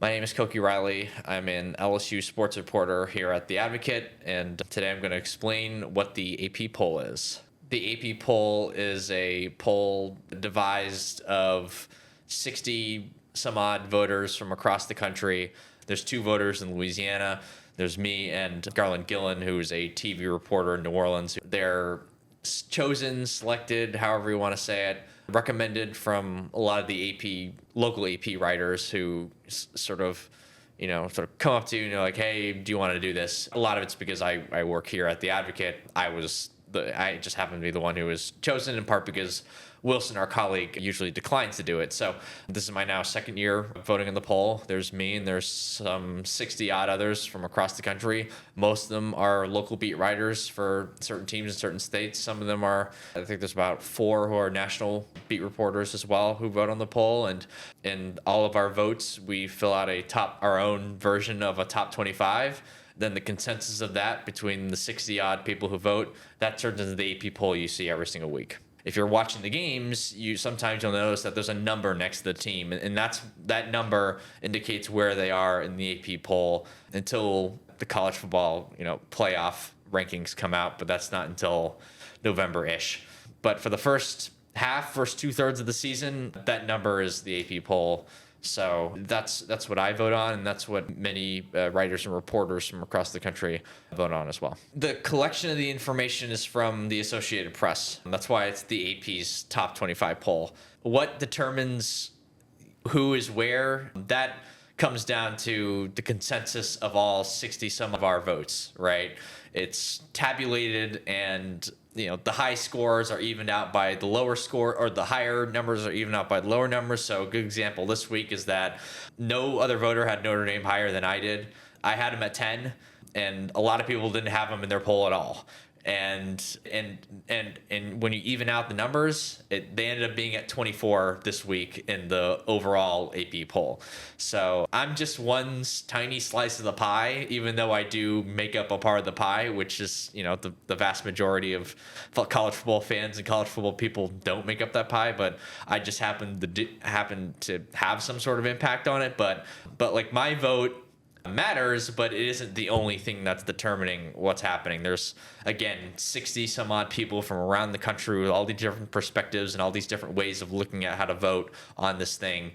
My name is Koki Riley. I'm an LSU Sports Reporter here at The Advocate, and today I'm going to explain what the AP poll is. The AP poll is a poll devised of 60 some odd voters from across the country. There's two voters in Louisiana. There's me and Garland Gillen, who is a TV reporter in New Orleans. They're chosen, selected, however you want to say it, recommended from a lot of the local AP writers who sort of come up to you, like, hey, do you want to do this? A lot of it's because I work here at The Advocate. I just happened to be the one who was chosen, in part because Wilson, our colleague, usually declines to do it. So this is my now second year voting in the poll. There's me and there's some 60 odd others from across the country. Most of them are local beat writers for certain teams in certain states. Some of them are, I think there's about 4 who are national beat reporters as well who vote on the poll. And in all of our votes, we fill out our own version of a top 25. Then the consensus of that between the 60 odd people who vote, that turns into the AP poll you see every single week. If you're watching the games, sometimes you'll notice that there's a number next to the team, and that number indicates where they are in the AP poll until the college football, playoff rankings come out, but that's not until November-ish. But for the first 2/3 of the season, that number is the AP poll. So that's what I vote on, and that's what many writers and reporters from across the country vote on as well. The collection of the information is from the Associated Press. That's why it's the AP's top 25 poll. What determines who is where, that comes down to the consensus of all 60 some of our votes, right? It's tabulated, and the high scores are evened out by the lower score, or the higher numbers are evened out by the lower numbers. So a good example this week is that no other voter had Notre Dame higher than I did. I had them at 10, and a lot of people didn't have them in their poll at all. And when you even out the numbers, they ended up being at 24 this week in the overall AP poll. So I'm just one tiny slice of the pie, even though I do make up a part of the pie, which is, the vast majority of college football fans and college football people don't make up that pie. But I just happen to have some sort of impact on it. But like, my vote matters, but it isn't the only thing that's determining what's happening. There's, again, 60 some odd people from around the country with all these different perspectives and all these different ways of looking at how to vote on this thing,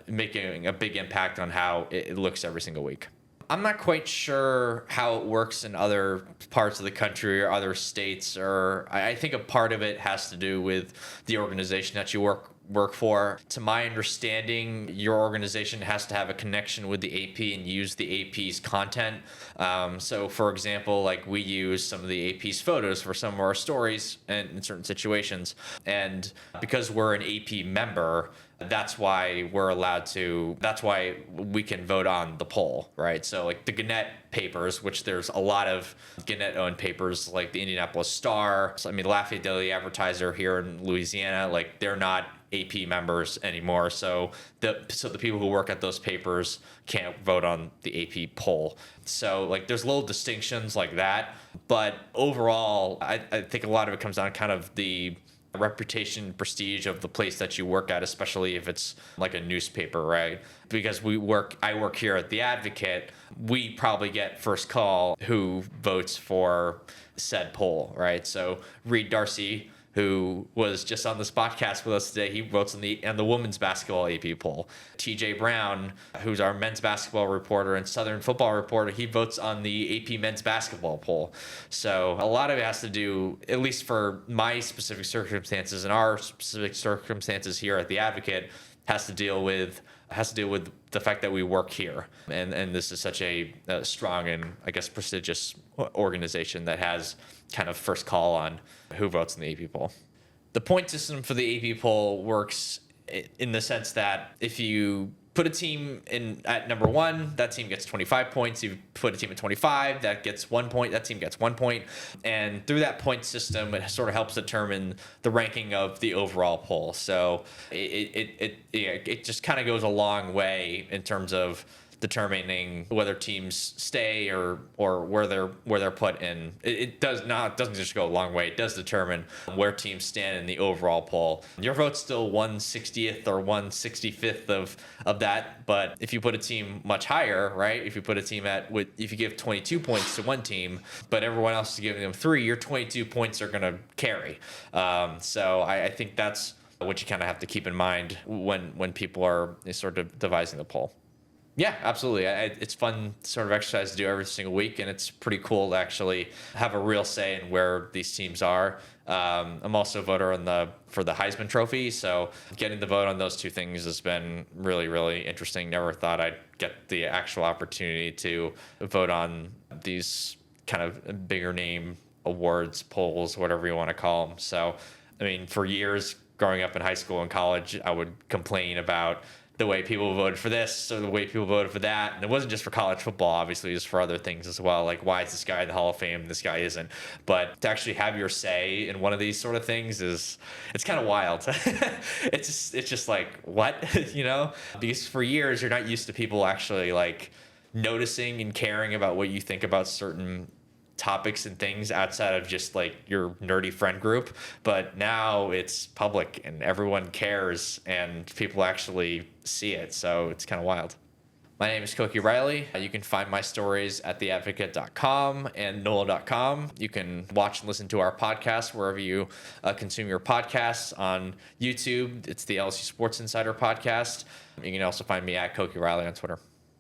making a big impact on how it looks every single week. I'm not quite sure how it works in other parts of the country or other states, or I think a part of it has to do with the organization that you work for. To my understanding, your organization has to have a connection with the AP and use the AP's content. So, for example, like, we use some of the AP's photos for some of our stories and in certain situations. And because we're an AP member, that's why we can vote on the poll, right? So, like, the Gannett papers, which there's a lot of Gannett-owned papers, like the Indianapolis Star, Lafayette Daily Advertiser here in Louisiana, like, they're not AP members anymore. So the people who work at those papers can't vote on the AP poll. So, like, there's little distinctions like that. But overall, I think a lot of it comes down to kind of the reputation, prestige of the place that you work at, especially if it's like a newspaper, right? Because I work here at The Advocate, we probably get first call who votes for said poll, right? So Reed Darcy, who was just on this podcast with us today, he votes on the women's basketball AP poll. TJ Brown, who's our men's basketball reporter and Southern football reporter, he votes on the AP men's basketball poll. So a lot of it has to do, at least for my specific circumstances and our specific circumstances here at The Advocate, has to deal with the fact that we work here, and this is such a strong and, I guess, prestigious organization that has kind of first call on who votes in the AP poll. The point system for the AP poll works in the sense that if you put a team in at number 1, that team gets 25 points. You put a team at 25, that gets 1 point. That team gets 1 point. And through that point system, it sort of helps determine the ranking of the overall poll. So it just kind of goes a long way in terms of determining whether teams stay or where they're put in. It doesn't just go a long way. It does determine where teams stand in the overall poll. Your vote's still 1/60th or 1/65th of that, but if you put a team much higher, right? If you put a team if you give 22 points to one team, but everyone else is giving them 3, your 22 points are going to carry. So I think that's what you kind of have to keep in mind when people are sort of devising the poll. Yeah, absolutely. It's fun sort of exercise to do every single week, and it's pretty cool to actually have a real say in where these teams are. I'm also a voter for the Heisman Trophy, so getting the vote on those two things has been really, really interesting. Never thought I'd get the actual opportunity to vote on these kind of bigger name awards, polls, whatever you want to call them. So, I mean, for years growing up in high school and college, I would complain about the way people voted for this or the way people voted for that. And it wasn't just for college football, obviously, it was for other things as well. Like, why is this guy in the Hall of Fame and this guy isn't? But to actually have your say in one of these sort of things it's kind of wild. It's just like, what? Because for years, you're not used to people actually like noticing and caring about what you think about certain topics and things outside of just like your nerdy friend group. But now it's public and everyone cares and people actually see it. So it's kind of wild. My name is Koki Riley. You can find my stories at theadvocate.com and NOLA.com. You can watch and listen to our podcast wherever you consume your podcasts. On YouTube, it's the LSU Sports Insider podcast. You can also find me at Koki Riley on Twitter.